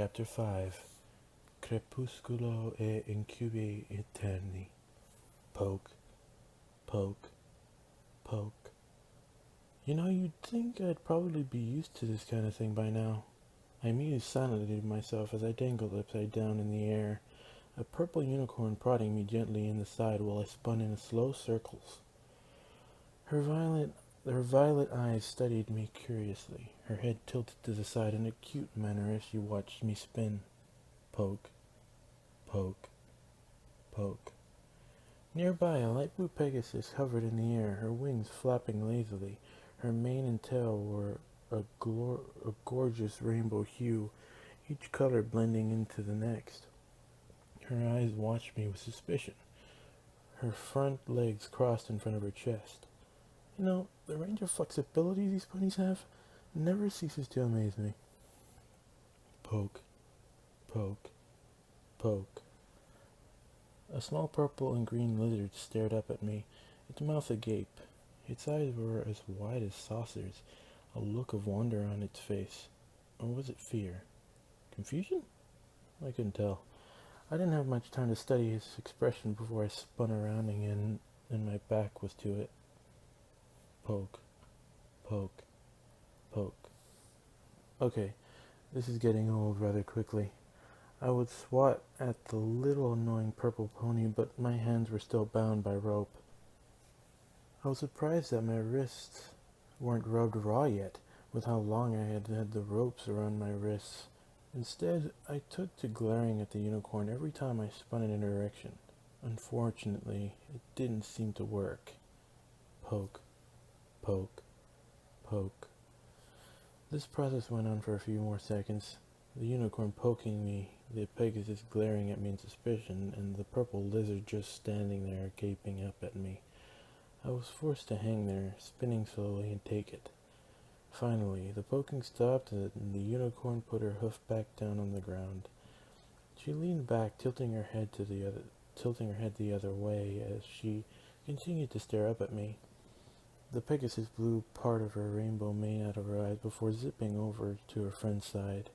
Chapter 5 Crepuscolo e Incubi Eterni. Poke, poke, poke. You'd think I'd probably be used to this kind of thing by now. I mused silently to myself as I dangled upside down in the air, a purple unicorn prodding me gently in the side while I spun in slow circles. Her violet eyes studied me curiously, her head tilted to the side in a cute manner as she watched me spin. Poke, poke, poke. Nearby, a light blue Pegasus hovered in the air, her wings flapping lazily. Her mane and tail were a gorgeous rainbow hue, each color blending into the next. Her eyes watched me with suspicion. Her front legs crossed in front of her chest. The range of flexibility these bunnies have never ceases to amaze me. Poke, poke, poke. A small purple and green lizard stared up at me, its mouth agape. Its eyes were as wide as saucers, a look of wonder on its face. Or was it fear? Confusion? I couldn't tell. I didn't have much time to study his expression before I spun around again, and my back was to it. Poke, poke, poke. Okay, this is getting old rather quickly. I would swat at the little annoying purple pony, but my hands were still bound by rope. I was surprised that my wrists weren't rubbed raw yet, with how long I had had the ropes around my wrists. Instead, I took to glaring at the unicorn every time I spun in a direction. Unfortunately, it didn't seem to work. Poke, poke, poke. This process went on for a few more seconds, the unicorn poking me, the Pegasus glaring at me in suspicion, and the purple lizard just standing there gaping up at me. I was forced to hang there, spinning slowly, and take it. Finally, the poking stopped, and the unicorn put her hoof back down on the ground. She leaned back, tilting her head the other way as she continued to stare up at me. The Pegasus blew part of her rainbow mane out of her eyes before zipping over to her friend's side.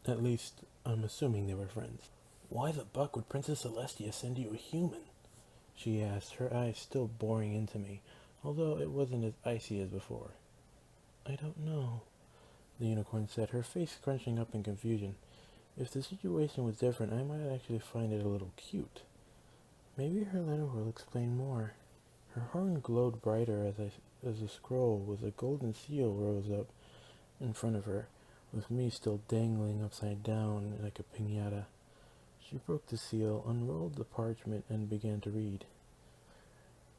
At least, I'm assuming they were friends. "Why the buck would Princess Celestia send you a human?" she asked, her eyes still boring into me, although it wasn't as icy as before. "I don't know," the unicorn said, her face scrunching up in confusion. If the situation was different, I might actually find it a little cute. Maybe her letter will explain more. Her horn glowed brighter as a scroll with a golden seal rose up in front of her, with me still dangling upside down like a piñata. She broke the seal, unrolled the parchment, and began to read.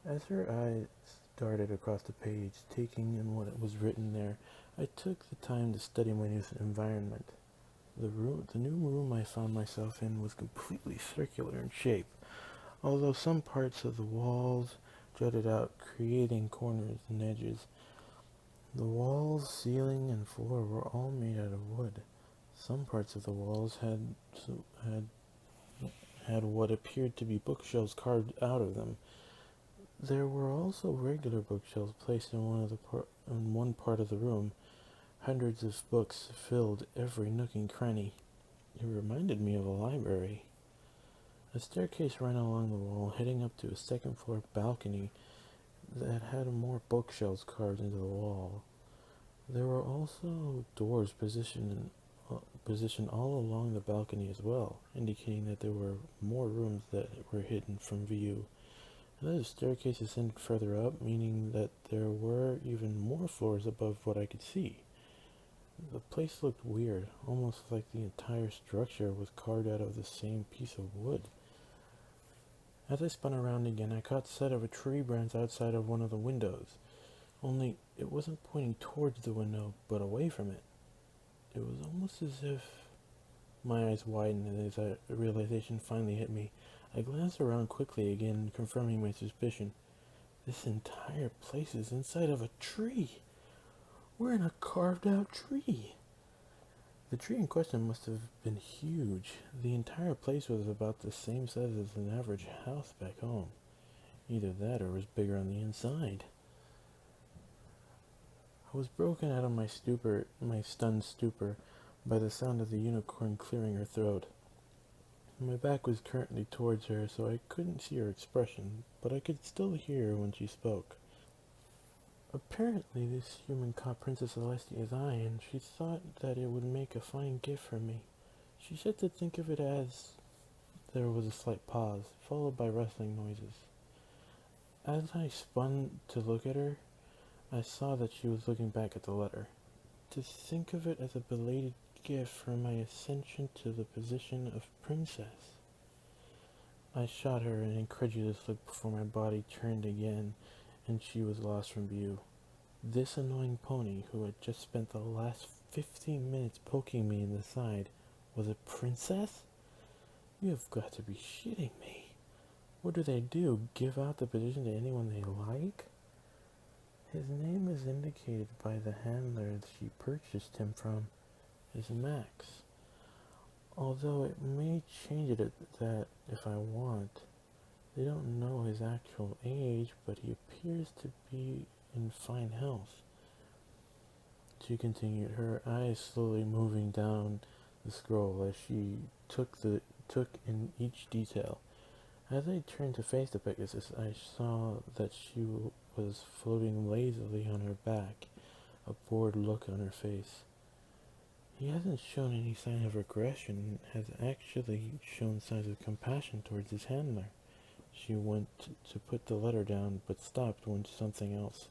As her eyes darted across the page, taking in what was written there, I took the time to study my new environment. The new room I found myself in was completely circular in shape, although some parts of the walls jutted out, creating corners and edges. The walls, ceiling, and floor were all made out of wood. Some parts of the walls had what appeared to be bookshelves carved out of them. There were also regular bookshelves placed in one part of the room. Hundreds of books filled every nook and cranny. It reminded me of a library. A staircase ran along the wall, heading up to a second-floor balcony that had more bookshelves carved into the wall. There were also doors positioned all along the balcony as well, indicating that there were more rooms that were hidden from view. Another staircase ascended further up, meaning that there were even more floors above what I could see. The place looked weird, almost like the entire structure was carved out of the same piece of wood. As I spun around again, I caught sight of a tree branch outside of one of the windows, only it wasn't pointing towards the window, but away from it. It was almost as if my eyes widened as a realization finally hit me. I glanced around quickly again, confirming my suspicion. This entire place is inside of a tree. We're in a carved-out tree. The tree in question must have been huge. The entire place was about the same size as an average house back home. Either that or it was bigger on the inside. I was broken out of my stunned stupor by the sound of the unicorn clearing her throat. My back was currently towards her, so I couldn't see her expression, but I could still hear her when she spoke. Apparently this human caught Princess Celestia's eye, and she thought that it would make a fine gift for me. She said to think of it as... There was a slight pause, followed by rustling noises. As I spun to look at her, I saw that she was looking back at the letter. To think of it as a belated gift for my ascension to the position of princess. I shot her an incredulous look before my body turned again and she was lost from view. This annoying pony, who had just spent the last 15 minutes poking me in the side, was a princess? You have got to be shitting me. What do? Give out the position to anyone they like? His name is indicated by the handler that she purchased him from as Max. Although it may change it that if I want. They don't know his actual age, but he appears to be in fine health. She continued, her eyes slowly moving down the scroll as she took in each detail. As I turned to face the Pegasus, I saw that she was floating lazily on her back, a bored look on her face. He hasn't shown any sign of regression, has actually shown signs of compassion towards his handler. She went to put the letter down, but stopped when something else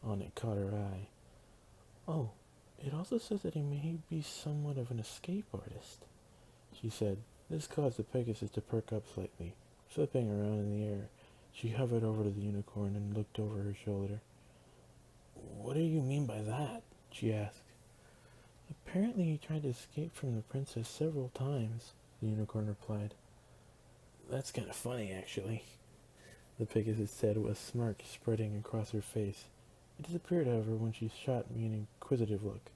on it caught her eye. Oh, it also says that he may be somewhat of an escape artist, she said. This caused the Pegasus to perk up slightly. Flipping around in the air, she hovered over to the unicorn and looked over her shoulder. What do you mean by that? She asked. Apparently he tried to escape from the princess several times, the unicorn replied. That's kind of funny, actually, the Pegasus said with a smirk spreading across her face. It disappeared, however, when she shot me an inquisitive look.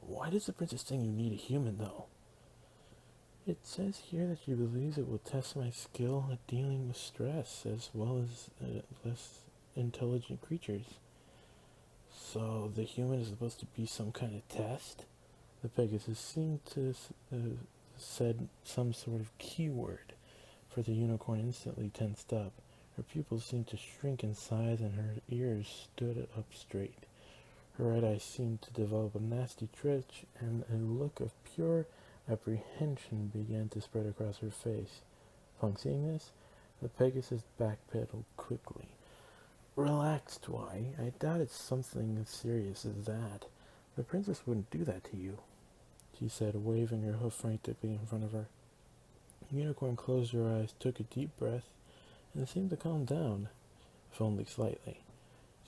Why does the princess think you need a human, though? It says here that she believes it will test my skill at dealing with stress, as well as less intelligent creatures. So the human is supposed to be some kind of test? The Pegasus seemed to said some sort of keyword, for the unicorn instantly tensed up. Her pupils seemed to shrink in size and her ears stood up straight. Her right eye seemed to develop a nasty twitch, and a look of pure apprehension began to spread across her face. Upon seeing this, the Pegasus backpedaled quickly. Relax, Twy. I doubt it's something as serious as that. The princess wouldn't do that to you, she said, waving her hoof frantically in front of her. The unicorn closed her eyes, took a deep breath, and seemed to calm down, if only slightly.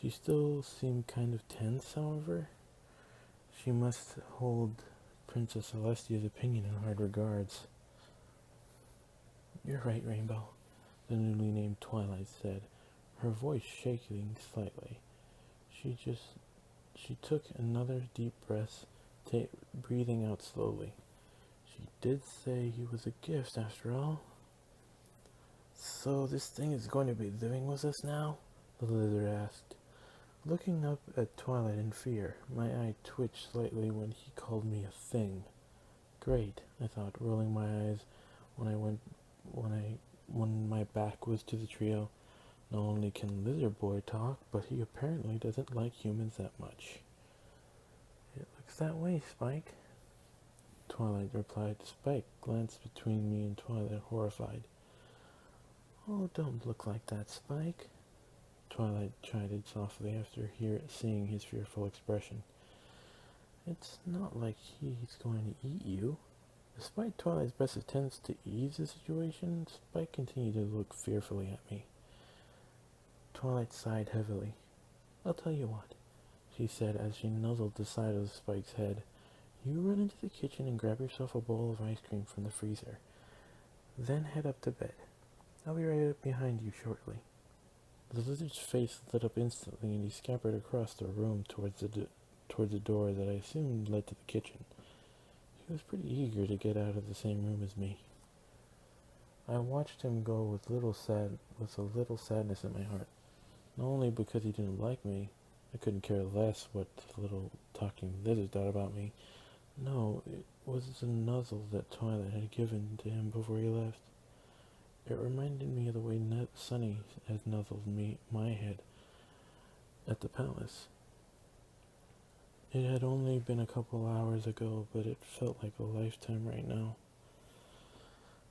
She still seemed kind of tense, however. She must hold Princess Celestia's opinion in high regards. You're right, Rainbow, the newly named Twilight said, her voice shaking slightly. She took another deep breath, breathing out slowly. She did say he was a gift, after all. So this thing is going to be living with us now? The lizard asked. Looking up at Twilight in fear, my eye twitched slightly when he called me a thing. Great, I thought, rolling my eyes when my back was to the trio. Not only can Lizard Boy talk, but he apparently doesn't like humans that much. It looks that way, Spike, Twilight replied. Spike glanced between me and Twilight, horrified. Oh, don't look like that, Spike, Twilight chided softly after seeing his fearful expression. It's not like he's going to eat you. Despite Twilight's best attempts to ease the situation, Spike continued to look fearfully at me. Twilight sighed heavily. I'll tell you what, she said as she nuzzled the side of Spike's head. You run into the kitchen and grab yourself a bowl of ice cream from the freezer. Then head up to bed. I'll be right up behind you shortly. The lizard's face lit up instantly, and he scampered across the room towards the door that I assumed led to the kitchen. He was pretty eager to get out of the same room as me. I watched him go with a little sadness in my heart. Not only because he didn't like me, I couldn't care less what the little talking lizard thought about me, No, it was the nuzzle that Twilight had given to him before he left. It reminded me of the way Sunny had nuzzled my head at the palace. It had only been a couple hours ago, but it felt like a lifetime right now.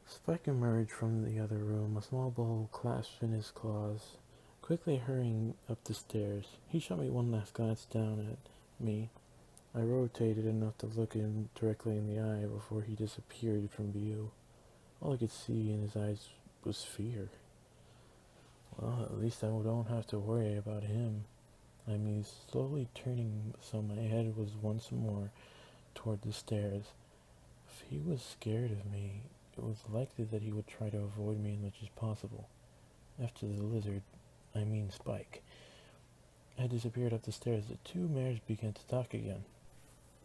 Spike emerged from the other room, a small bowl clasped in his claws. Quickly hurrying up the stairs, he shot me one last glance down at me. I rotated enough to look him directly in the eye before he disappeared from view. All I could see in his eyes was fear. Well, at least I don't have to worry about him. I mused, slowly turning so my head was once more toward the stairs. If he was scared of me, it was likely that he would try to avoid me as much as possible. After the lizard, I mean Spike, had disappeared up the stairs, the two mares began to talk again.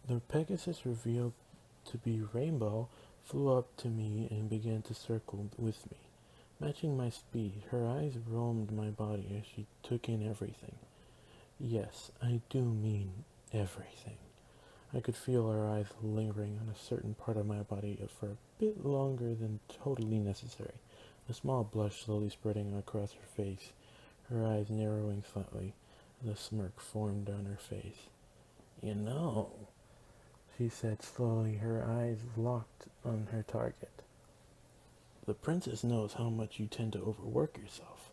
The Pegasus, revealed to be Rainbow, flew up to me and began to circle with me. Matching my speed, her eyes roamed my body as she took in everything. Yes, I do mean everything. I could feel her eyes lingering on a certain part of my body for a bit longer than totally necessary, a small blush slowly spreading across her face, her eyes narrowing slightly, and a smirk formed on her face. You know, she said slowly, her eyes locked on her target. The princess knows how much you tend to overwork yourself,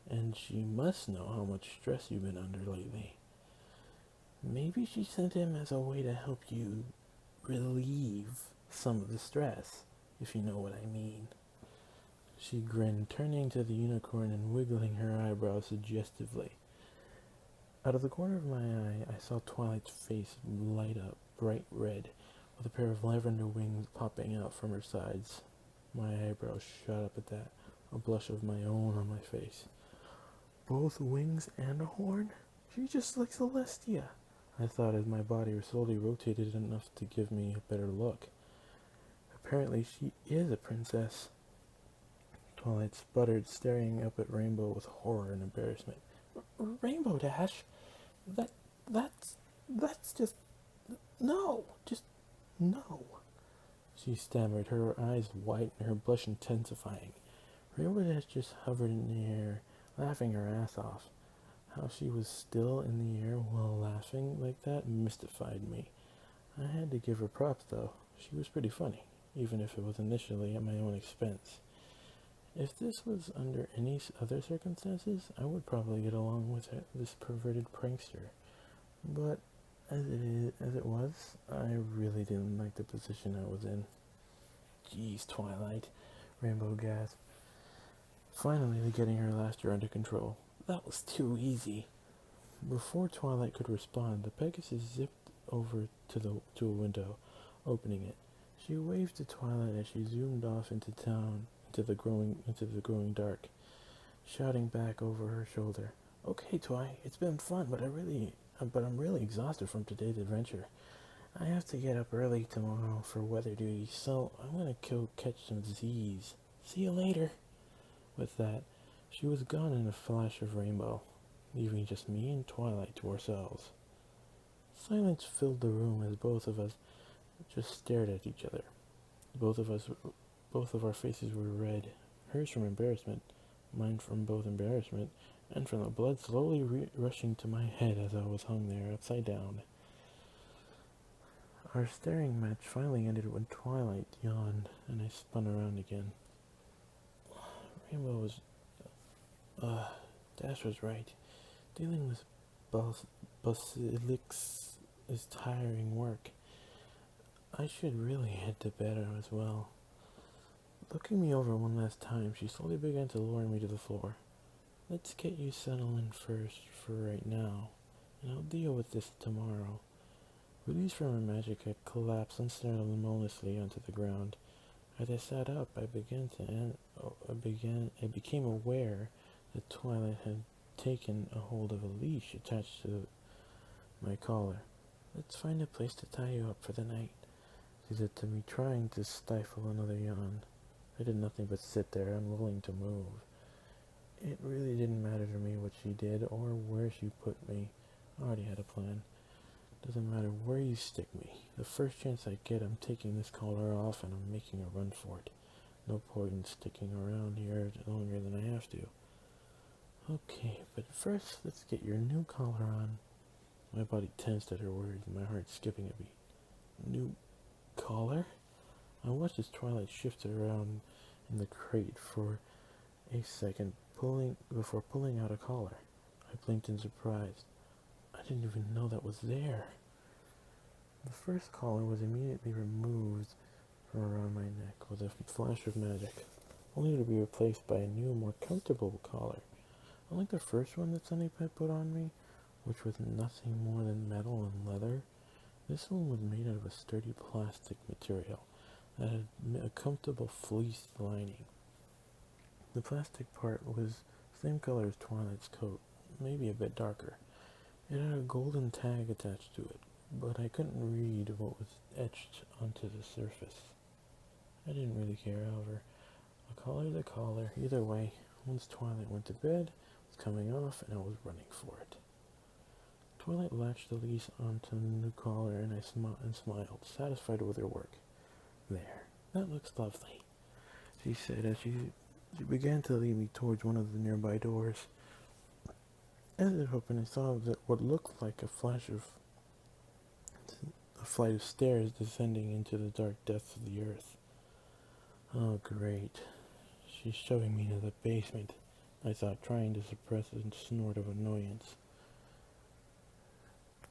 and she must know how much stress you've been under lately. Maybe she sent him as a way to help you relieve some of the stress, if you know what I mean. She grinned, turning to the unicorn and wiggling her eyebrows suggestively. Out of the corner of my eye, I saw Twilight's face light up, bright red, with a pair of lavender wings popping out from her sides. My eyebrows shot up at that, a blush of my own on my face. Both wings and a horn? She's just like Celestia, I thought as my body slowly rotated enough to give me a better look. Apparently she is a princess. Twilight sputtered, staring up at Rainbow with horror and embarrassment. Rainbow Dash? That's just... No! Just... no! She stammered, her eyes white and her blush intensifying. Rainbow Dash just hovered in the air, laughing her ass off. How she was still in the air while laughing like that mystified me. I had to give her props, though. She was pretty funny, even if it was initially at my own expense. If this was under any other circumstances, I would probably get along with this perverted prankster. But as it was, I really didn't like the position I was in. Jeez, Twilight, Rainbow gasped, finally getting her laughter under control. That was too easy. Before Twilight could respond, the Pegasus zipped over to a window, opening it. She waved to Twilight as she zoomed off into town, into the growing dark, shouting back over her shoulder, "Okay, Twi, it's been fun, but I'm really exhausted from today's adventure. I have to get up early tomorrow for weather duty, so I'm gonna catch some Z's. See you later." With that, she was gone in a flash of rainbow, leaving just me and Twilight to ourselves. Silence filled the room as both of us just stared at each other. Both of our faces were red, hers from embarrassment, mine from both embarrassment, and from the blood slowly rushing to my head as I was hung there upside down. Our staring match finally ended when Twilight yawned, and I spun around again. Rainbow was... Dash was right. Dealing with basilics is tiring work. I should really head to bed as well. Looking me over one last time, she slowly began to lower me to the floor. Let's get you settled in first for right now, and I'll deal with this tomorrow. Released from her magic, I collapsed unceremoniously onto the ground. As I sat up, I became aware that Twilight had taken a hold of a leash attached to my collar. Let's find a place to tie you up for the night, she said to me, trying to stifle another yawn. I did nothing but sit there, unwilling to move. It really didn't matter to me what she did or where she put me. I already had a plan. Doesn't matter where you stick me. The first chance I get, I'm taking this collar off and I'm making a run for it. No point in sticking around here longer than I have to. Okay, but first, let's get your new collar on. My body tensed at her words, and my heart skipping a beat. New collar? I watched as Twilight shifted around in the crate for a second, before pulling out a collar. I blinked in surprise. I didn't even know that was there. The first collar was immediately removed from around my neck with a flash of magic, only to be replaced by a new, more comfortable collar. Unlike the first one that Sunnypet put on me, which was nothing more than metal and leather, this one was made out of a sturdy plastic material that had a comfortable fleece lining. The plastic part was the same color as Twilight's coat, maybe a bit darker. It had a golden tag attached to it, but I couldn't read what was etched onto the surface. I didn't really care, however. A collar's a collar. Either way, once Twilight went to bed, it was coming off, and I was running for it. Twilight latched the leash onto the new collar, and I smiled, satisfied with her work. There, that looks lovely, she said as she began to lead me towards one of the nearby doors. As it opened, I saw that what looked like a flight of stairs descending into the dark depths of the earth. Oh, great. She's shoving me into the basement, I thought, trying to suppress a snort of annoyance.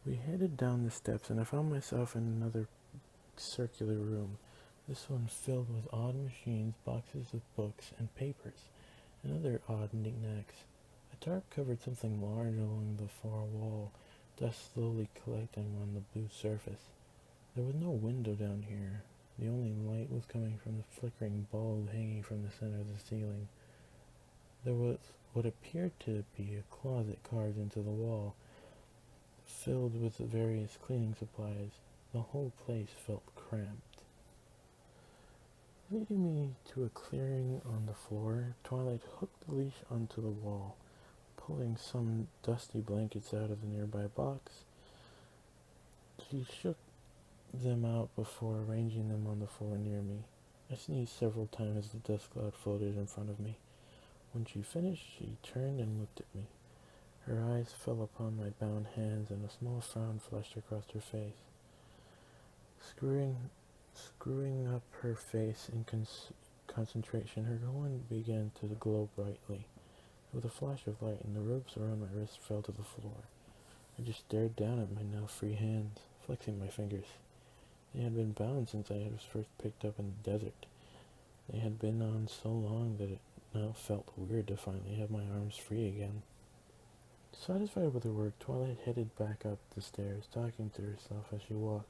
We headed down the steps, and I found myself in another circular room, this one filled with odd machines, boxes of books and papers, and other odd knickknacks. A tarp covered something large along the far wall, dust slowly collecting on the blue surface. There was no window down here. The only light was coming from the flickering bulb hanging from the center of the ceiling. There was what appeared to be a closet carved into the wall, filled with various cleaning supplies. The whole place felt cramped. Leading me to a clearing on the floor, Twilight hooked the leash onto the wall, pulling some dusty blankets out of the nearby box. She shook them out before arranging them on the floor near me. I sneezed several times as the dust cloud floated in front of me. When she finished, she turned and looked at me. Her eyes fell upon my bound hands, and a small frown flashed across her face. Screwing up her face in concentration, her colon began to glow brightly. With a flash of light, and the ropes around my wrist fell to the floor. I just stared down at my now free hands, flexing my fingers. They had been bound since I was first picked up in the desert. They had been on so long that it now felt weird to finally have my arms free again. Satisfied with her work, Twilight headed back up the stairs, talking to herself as she walked.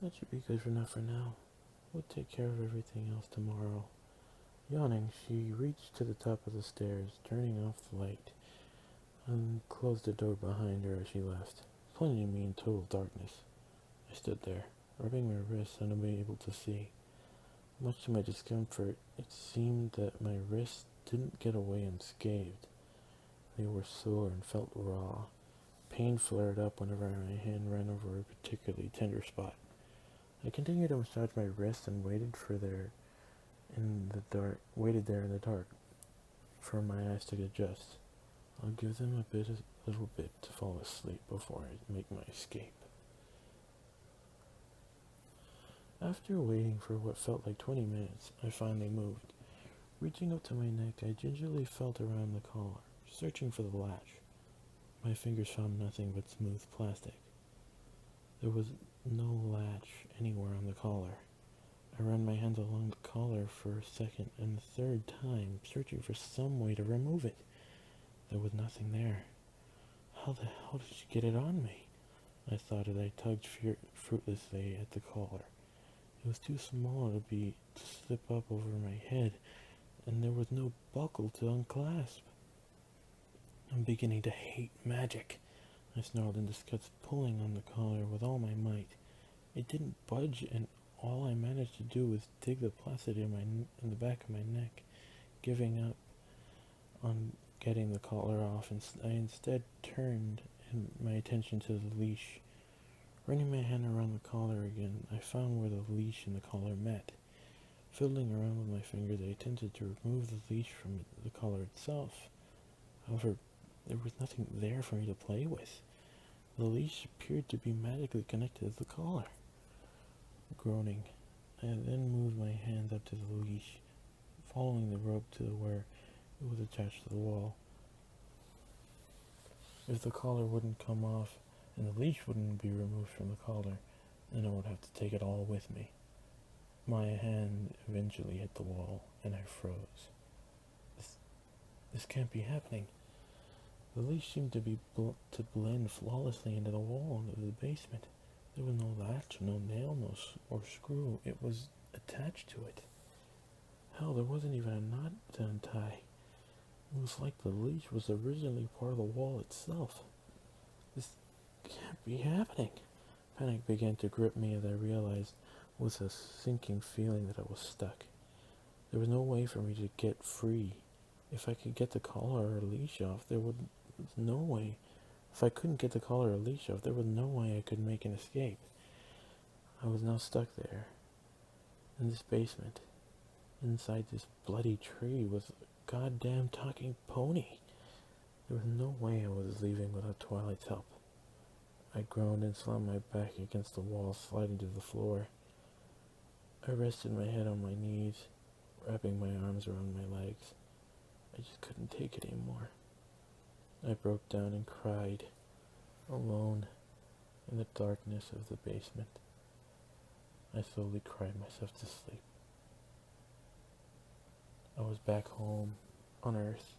That should be good enough for now. We'll take care of everything else tomorrow. Yawning, she reached to the top of the stairs, turning off the light, and closed the door behind her as she left, plunging me in total darkness. I stood there, rubbing my wrists, unable to see. Much to my discomfort, it seemed that my wrists didn't get away unscathed. They were sore and felt raw. Pain flared up whenever my hand ran over a particularly tender spot. I continued to massage my wrists and waited there in the dark for my eyes to adjust. I'll give them a little bit to fall asleep before I make my escape. After waiting for what felt like 20 minutes, I finally moved. Reaching up to my neck, I gingerly felt around the collar, searching for the latch. My fingers found nothing but smooth plastic. There was no latch anywhere on the collar. I ran my hands along the collar for a second and a third time, searching for some way to remove it. There was nothing there. How the hell did she get it on me? I thought as I tugged fruitlessly at the collar. It was too small to slip up over my head, and there was no buckle to unclasp. I'm beginning to hate magic, I snarled in disgust, pulling on the collar with all my might. It didn't budge, and all I managed to do was dig the plastic in the back of my neck, giving up on getting the collar off, and I instead turned my attention to the leash, Running my hand around the collar again, I found where the leash and the collar met. Fiddling around with my fingers, I attempted to remove the leash from the collar itself. However, there was nothing there for me to play with. The leash appeared to be magically connected to the collar. Groaning, I then moved my hands up to the leash, following the rope to where it was attached to the wall. If the collar wouldn't come off and the leash wouldn't be removed from the collar, then I would have to take it all with me. My hand eventually hit the wall, and I froze. This can't be happening. The leash seemed to blend flawlessly into the wall of the basement. There was no latch, no nail, or screw. It was attached to it. Hell, there wasn't even a knot to untie. It was like the leash was originally part of the wall itself. This can't be happening. Panic began to grip me as I realized with a sinking feeling that I was stuck. There was no way for me to get free. If I could get the collar or leash off, there was no way. If I couldn't get the collar or leash off, there was no way I could make an escape. I was now stuck there, in this basement. Inside this bloody tree was a goddamn talking pony. There was no way I was leaving without Twilight's help. I groaned and slammed my back against the wall, sliding to the floor. I rested my head on my knees, wrapping my arms around my legs. I just couldn't take it anymore. I broke down and cried, alone, in the darkness of the basement. I slowly cried myself to sleep. I was back home, on Earth.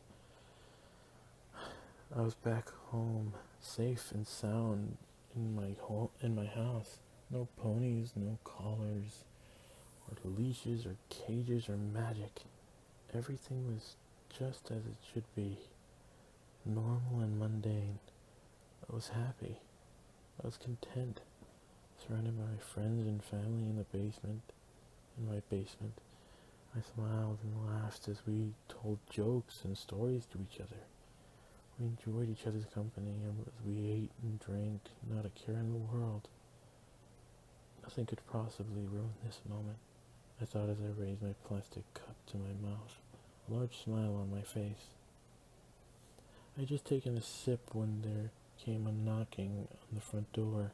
I was back home, safe and sound, in my house. No ponies, no collars, or leashes, or cages, or magic. Everything was just as it should be. Normal and mundane. I was happy. I was content. Surrounded by my friends and family in my basement. I smiled and laughed as we told jokes and stories to each other. We enjoyed each other's company, and as we ate and drank, not a care in the world. Nothing could possibly ruin this moment, I thought as I raised my plastic cup to my mouth, a large smile on my face. I had just taken a sip when there came a knocking on the front door.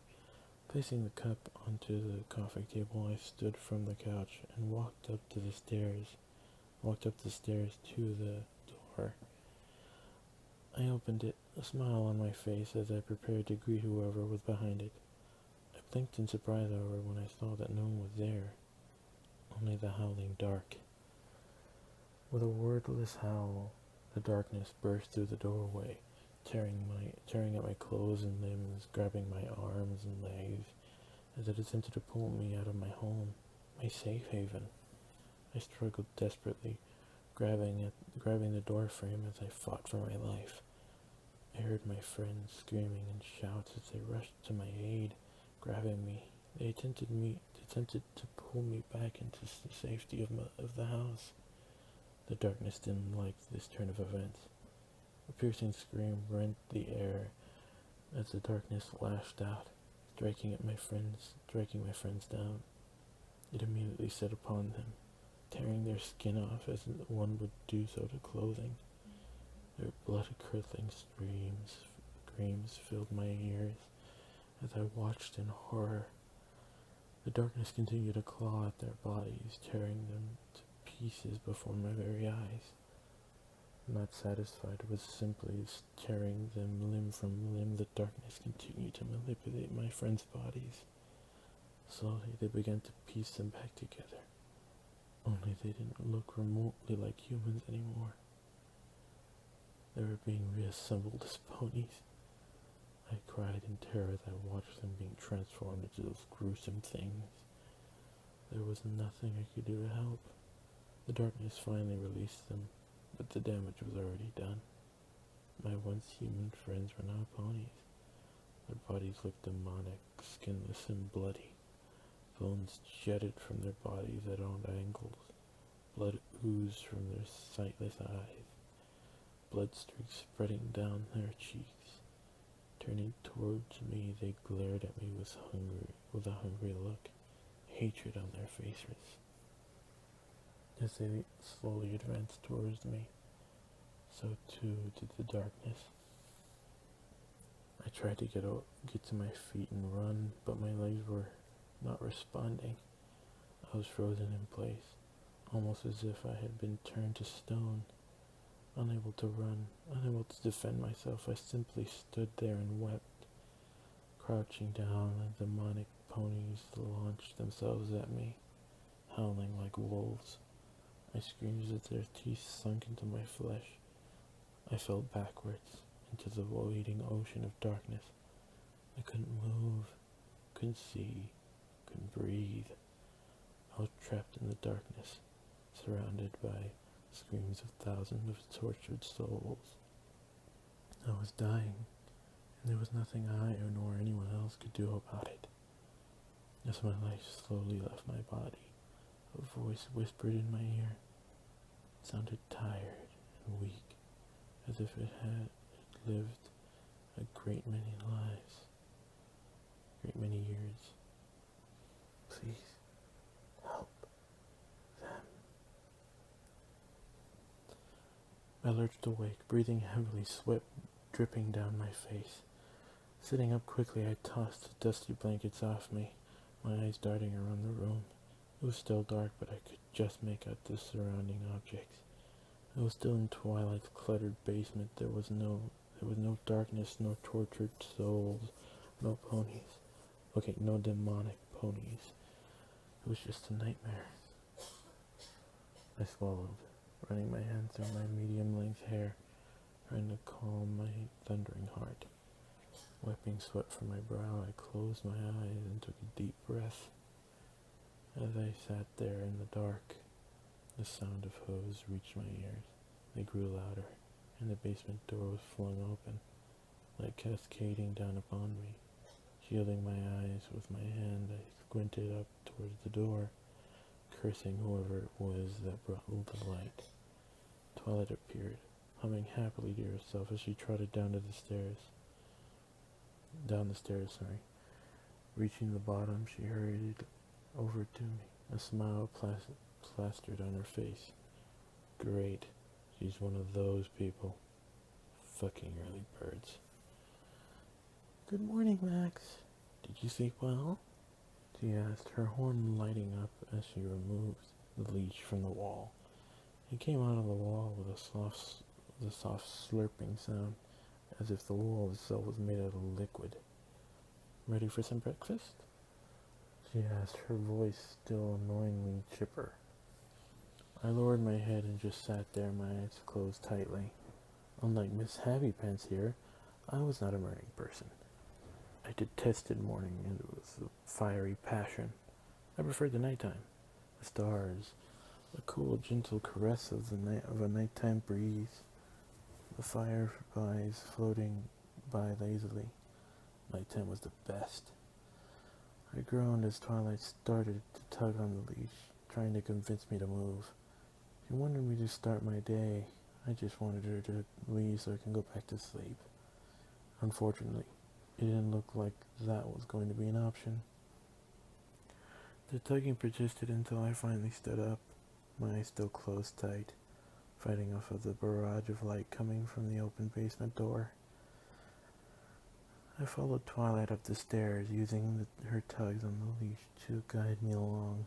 Placing the cup onto the coffee table, I stood from the couch and walked up the stairs to the door. I opened it, a smile on my face as I prepared to greet whoever was behind it. I blinked in surprise, however, when I saw that no one was there, only the howling dark. With a wordless howl, the darkness burst through the doorway, tearing at my clothes and limbs, grabbing my arms and legs, as it attempted to pull me out of my home, my safe haven. I struggled desperately, grabbing the door frame as I fought for my life. I heard my friends screaming and shouts as they rushed to my aid, grabbing me. They attempted to pull me back into the safety of the house. The darkness didn't like this turn of events. A piercing scream rent the air as the darkness lashed out, striking my friends down. It immediately set upon them, tearing their skin off as one would do so to clothing. Their blood-curdling screams filled my ears as I watched in horror. The darkness continued to claw at their bodies, tearing them to pieces before my very eyes. Not satisfied with simply tearing them limb from limb, the darkness continued to manipulate my friends' bodies. Slowly they began to piece them back together, only they didn't look remotely like humans anymore. They were being reassembled as ponies. I cried in terror as I watched them being transformed into those gruesome things. There was nothing I could do to help. The darkness finally released them, but the damage was already done. My once human friends were now ponies. Their bodies looked demonic, skinless and bloody. Bones jetted from their bodies at odd angles. Blood oozed from their sightless eyes. Blood streaks spreading down their cheeks. Turning towards me, they glared at me with a hungry look, hatred on their faces. As they slowly advanced towards me, so too did the darkness. I tried to get to my feet and run, but my legs were not responding. I was frozen in place, almost as if I had been turned to stone. Unable to run, unable to defend myself, I simply stood there and wept. Crouching down, the demonic ponies launched themselves at me, howling like wolves. I screamed as their teeth sunk into my flesh. I fell backwards into the waiting ocean of darkness. I couldn't move, couldn't see, couldn't breathe. I was trapped in the darkness, surrounded by screams of thousands of tortured souls. I was dying, and there was nothing I nor anyone else could do about it. As my life slowly left my body, a voice whispered in my ear. It sounded tired and weak, as if it had lived a great many lives, great many years. Please, help them. I lurched awake, breathing heavily, sweat dripping down my face. Sitting up quickly, I tossed the dusty blankets off me, my eyes darting around the room. It was still dark, but I could just make out the surrounding objects. I was still in Twilight's cluttered basement. There was no darkness, no tortured souls, no ponies. Okay, no demonic ponies. It was just a nightmare. I swallowed, running my hand through my medium-length hair, trying to calm my thundering heart. Wiping sweat from my brow, I closed my eyes and took a deep breath. As I sat there in the dark, the sound of hooves reached my ears. They grew louder, and the basement door was flung open, like cascading down upon me. Shielding my eyes with my hand, I squinted up towards the door, cursing whoever it was that brought the light. Twilight appeared, humming happily to herself as she trotted down the stairs. Reaching the bottom, she hurried over to me, a smile plastered on her face. Great, she's one of those people. Fucking early birds. Good morning, Max. Did you sleep well? She asked, her horn lighting up as she removed the leash from the wall. It came out of the wall with a soft slurping sound, as if the wall itself was made out of liquid. Ready for some breakfast? She asked, her voice still annoyingly chipper. I lowered my head and just sat there, my eyes closed tightly. Unlike Miss Happypants here, I was not a morning person. I detested morning, and it was a fiery passion. I preferred the nighttime, the stars, the cool, gentle caress of a nighttime breeze, the fireflies floating by lazily. Nighttime was the best. I groaned as Twilight started to tug on the leash, trying to convince me to move. She wanted me to start my day. I just wanted her to leave so I can go back to sleep. Unfortunately, it didn't look like that was going to be an option. The tugging persisted until I finally stood up, my eyes still closed tight, fighting off of the barrage of light coming from the open basement door. I followed Twilight up the stairs, using her tugs on the leash to guide me along.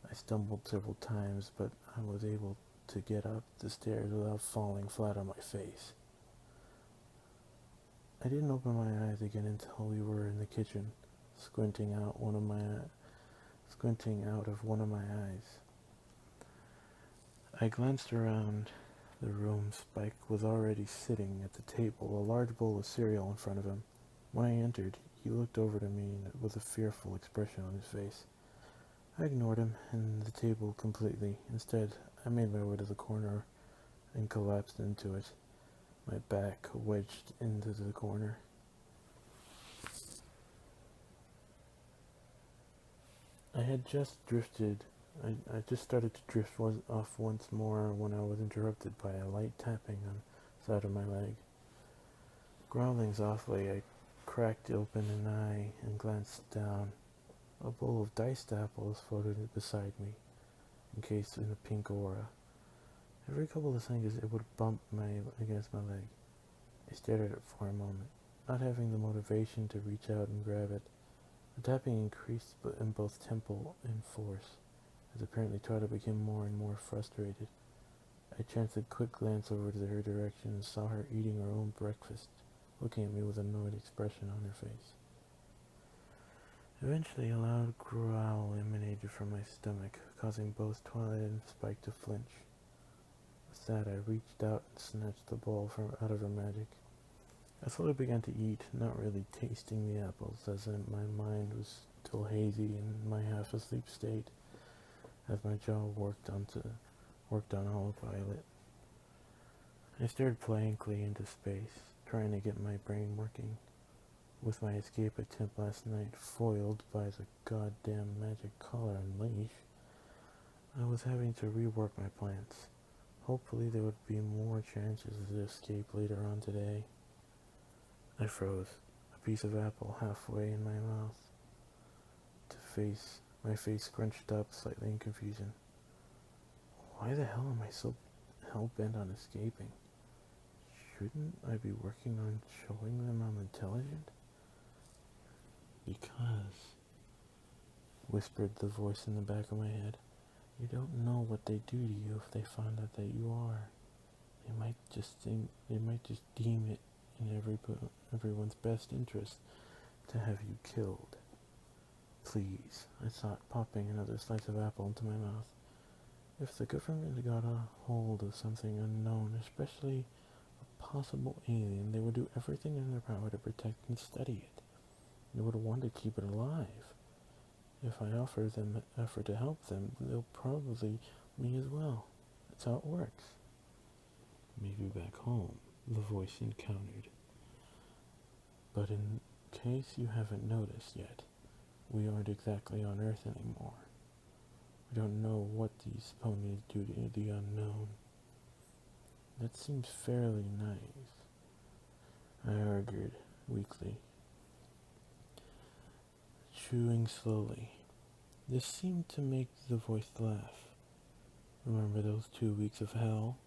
I stumbled several times, but I was able to get up the stairs without falling flat on my face. I didn't open my eyes again until we were in the kitchen, squinting out of one of my eyes. I glanced around the room. Spike was already sitting at the table, a large bowl of cereal in front of him. When I entered, he looked over to me with a fearful expression on his face. I ignored him and the table completely. Instead, I made my way to the corner and collapsed into it, my back wedged into the corner. I had just drifted. I just started to drift off once more when I was interrupted by a light tapping on the side of my leg. Growling softly, I cracked open an eye and glanced down. A bowl of diced apples floated beside me, encased in a pink aura. Every couple of seconds it would bump against my leg. I stared at it for a moment, not having the motivation to reach out and grab it. The tapping increased in both tempo and force, as apparently Tata became more and more frustrated. I chanced a quick glance over to her direction and saw her eating her own breakfast, looking at me with an annoyed expression on her face. Eventually, a loud growl emanated from my stomach, causing both Twilight and Spike to flinch. With that, I reached out and snatched the bowl out of her magic. I slowly began to eat, not really tasting the apples, as my mind was still hazy in my half-asleep state, as my jaw worked on autopilot. I stared blankly into space, trying to get my brain working. With my escape attempt last night foiled by the goddamn magic collar and leash, I was having to rework my plans. Hopefully there would be more chances to escape later on today. I froze, a piece of apple halfway in my mouth. My face scrunched up slightly in confusion. Why the hell am I so hell-bent on escaping? Shouldn't I be working on showing them I'm intelligent? Because, whispered the voice in the back of my head, you don't know what they do to you if they find out that you are. They might just deem it in everyone's best interest to have you killed. Please, I thought, popping another slice of apple into my mouth. If the government got a hold of something unknown, especially a possible alien, they would do everything in their power to protect and study it. They would want to keep it alive. If I offer them effort to help them, they'll probably me as well. That's how it works. Maybe back home, the voice encountered. But in case you haven't noticed yet, we aren't exactly on Earth anymore. We don't know what these ponies do to the unknown. That seems fairly nice, I argued weakly, chewing slowly. This seemed to make the voice laugh. Remember those 2 weeks of hell?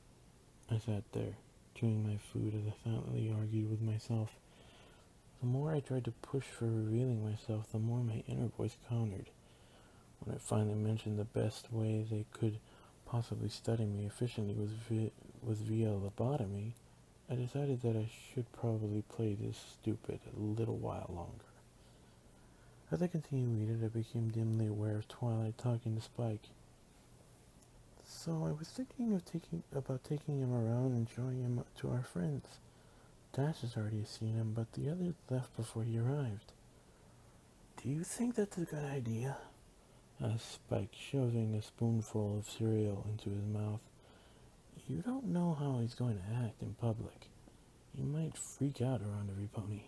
I sat there, chewing my food as I silently argued with myself. The more I tried to push for revealing myself, the more my inner voice countered. When I finally mentioned the best way they could possibly study me efficiently was via lobotomy, I decided that I should probably play this stupid a little while longer. As I continued reading, I became dimly aware of Twilight talking to Spike. So I was thinking about taking him around and showing him to our friends. Dash has already seen him, but the others left before he arrived. Do you think that's a good idea? Asked Spike, shoving a spoonful of cereal into his mouth. You don't know how he's going to act in public. He might freak out around every pony.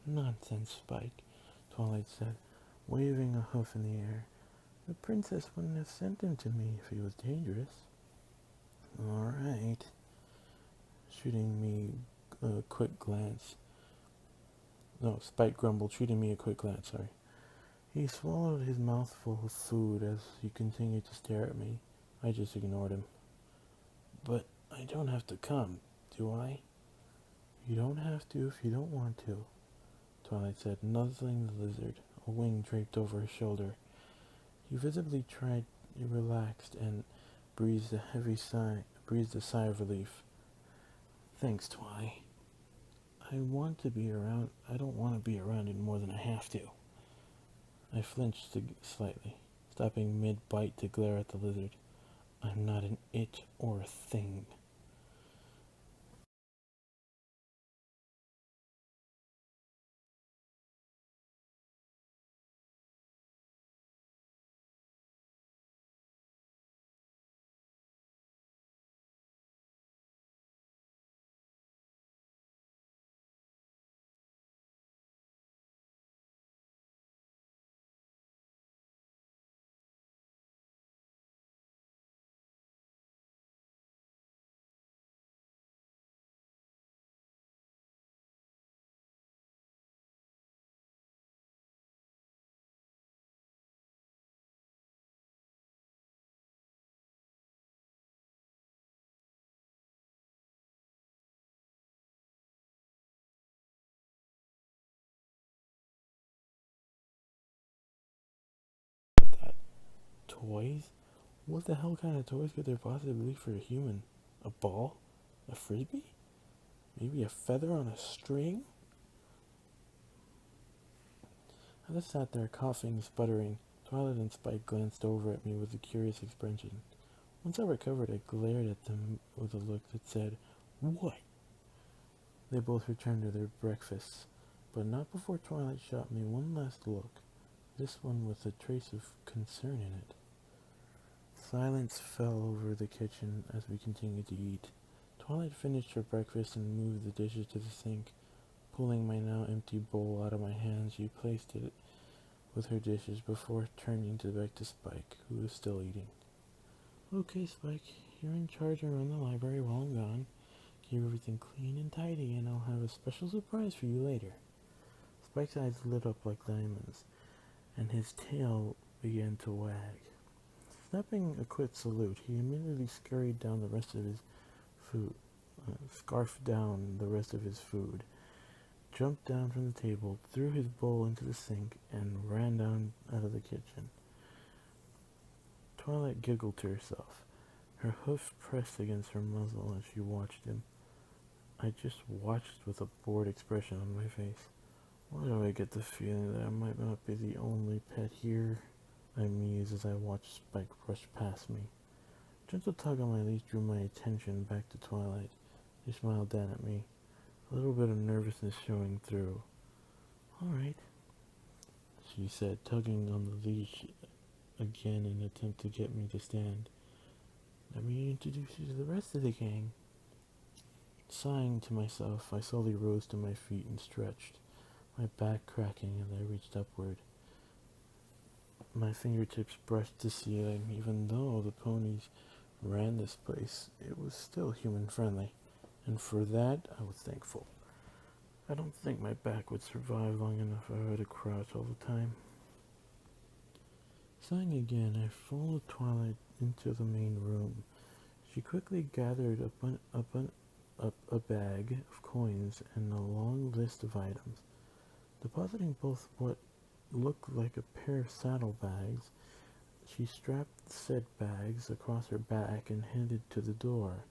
Nonsense, Spike, Twilight said, waving a hoof in the air. The princess wouldn't have sent him to me if he was dangerous. All right. Shooting me a quick glance. No, Spike grumbled, shooting me a quick glance, sorry. He swallowed his mouthful of food as he continued to stare at me. I just ignored him. But I don't have to come, do I? You don't have to if you don't want to, Twilight said, nuzzling the lizard, a wing draped over his shoulder. He visibly relaxed and breathed a sigh of relief. Thanks, Twi. I don't want to be around it more than I have to. I flinched slightly, stopping mid-bite to glare at the lizard. I'm not an it or a thing. Toys? What the hell kind of toys could there possibly be for a human? A ball? A frisbee? Maybe a feather on a string? I just sat there coughing, sputtering. Twilight and Spike glanced over at me with a curious expression. Once I recovered, I glared at them with a look that said, "What?" They both returned to their breakfasts, but not before Twilight shot me one last look, this one with a trace of concern in it. Silence fell over the kitchen as we continued to eat. Twilight finished her breakfast and moved the dishes to the sink. Pulling my now empty bowl out of my hands, she placed it with her dishes before turning back to Spike, who was still eating. "Okay, Spike, you're in charge around the library while I'm gone. Keep everything clean and tidy, and I'll have a special surprise for you later." Spike's eyes lit up like diamonds, and his tail began to wag. Snapping a quick salute, he immediately scurried down the rest of his food, scarfed down the rest of his food, jumped down from the table, threw his bowl into the sink, and ran down out of the kitchen. Twilight giggled to herself. Her hoof pressed against her muzzle as she watched him. I just watched with a bored expression on my face. Why do I get the feeling that I might not be the only pet here? I mused as I watched Spike brush past me. A gentle tug on my leash drew my attention back to Twilight. She smiled down at me, a little bit of nervousness showing through. "All right," she said, tugging on the leash again in an attempt to get me to stand. "Let me introduce you to the rest of the gang." Sighing to myself, I slowly rose to my feet and stretched, my back cracking as I reached upward. My fingertips brushed the ceiling. Even though the ponies ran this place, it was still human-friendly, and for that I was thankful. I don't think my back would survive long enough if I were to crouch all the time. Sighing again, I followed Twilight into the main room. She quickly gathered a bag of coins and a long list of items. Depositing both what looked like a pair of saddlebags, she strapped said bags across her back and headed to the door.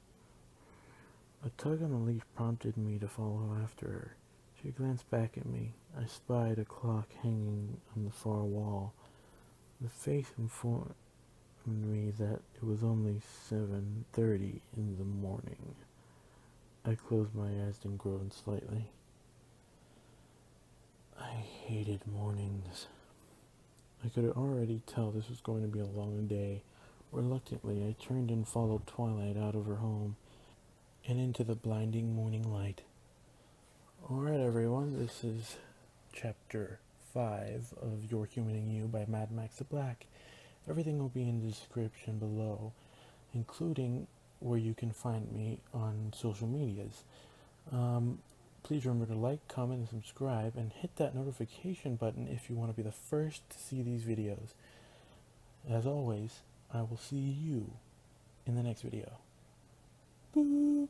A tug on the leash prompted me to follow after her. She glanced back at me. I spied a clock hanging on the far wall. The face informed me that it was only 7:30 in the morning. I closed my eyes and groaned slightly. I hated mornings. I could already tell this was going to be a long day. Reluctantly, I turned and followed Twilight out of her home and into the blinding morning light. Alright everyone, this is chapter 5 of Your Human and You by Madmaxtheblack. Everything will be in the description below, including where you can find me on social medias. Please remember to like, comment, and subscribe, and hit that notification button if you want to be the first to see these videos. As always, I will see you in the next video. Boo!